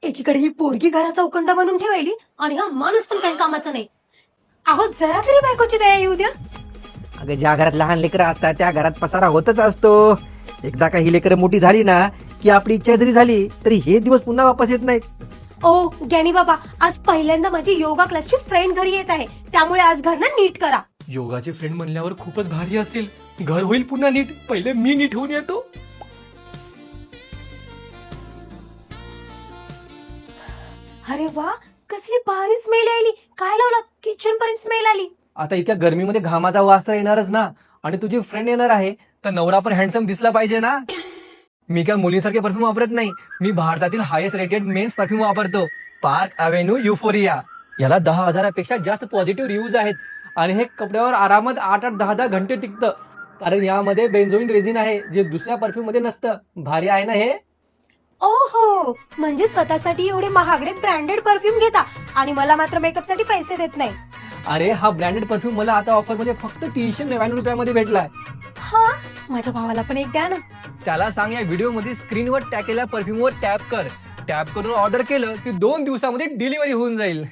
एकीकडे ही पोरगी घराचा उकंडा बनून ठेवायली आणि हा माणूस पण काही कामाचा नाही. अहो जरा तरी बायकोची दया येऊ द्या. अगं ज्या घरात लहान लेकरं असतात त्या घरात पसारा होतच असतो. एकदा का ही लेकरं मोठी झाली ना की आपली इच्छा जरी झाली तरी हे दिवस पुन्हा वापस येत नाहीत. ओ ज्ञानी बाबा, आज पहिल्यांदा माझी योगा क्लासची फ्रेंड घरी येत आहे, त्यामुळे आज घर ना नीट करा. योगाचे फ्रेंड म्हणल्यावर खूपच भारी असेल. घर होईल पुन्हा नीट. पहिले मी नीट होऊन येतो. अरे वा, कसली भारी स्मेल आली. काय लावलं? किचन पर्यंत स्मेल आली. आता इतक्या गर्मीमध्ये घामाचा वास तर येणारच ना. आणि तुझी फ्रेंड येणार आहे तर नवरा पण हँडसम दिसला पाहिजे ना. मी काय मुलींसारखे परफ्यूम वापरत नाही. मी भारतातील हायेस्ट रेटेड मेन्स परफ्यूम वापरतो. Park avenue euphoria. याला 10,000पेक्षा जास्त पॉझिटिव्ह रिव्ह्यूज आहेत आणि हे कपड्यावर आरामात 8-8, 10-10 घंटे टिकतं. कारण यामध्ये बेन्झोइन रेझिन आहे जे दुसऱ्या परफ्यूम मध्ये नसतं. भारी आहे ना हे. ओहो, म्हणजे स्वतःसाठी एवढे महागडे ब्रँडेड परफ्यूम घेता आणि मला मात्र मेकअप साठी पैसे देत नाही. अरे हा ब्रँडेड परफ्यूम मला आता ऑफर मध्ये फक्त 399 रुपयामध्ये भेटलाय. हा, माझ्या भावाला पण एक द्या ना. त्याला सांग या व्हिडिओ मध्ये स्क्रीनवर टॅग केलेल्या परफ्यूमवर टॅप कर. टॅप करून ऑर्डर केलं की 2 दिवसामध्ये डिलिव्हरी होऊन जाईल.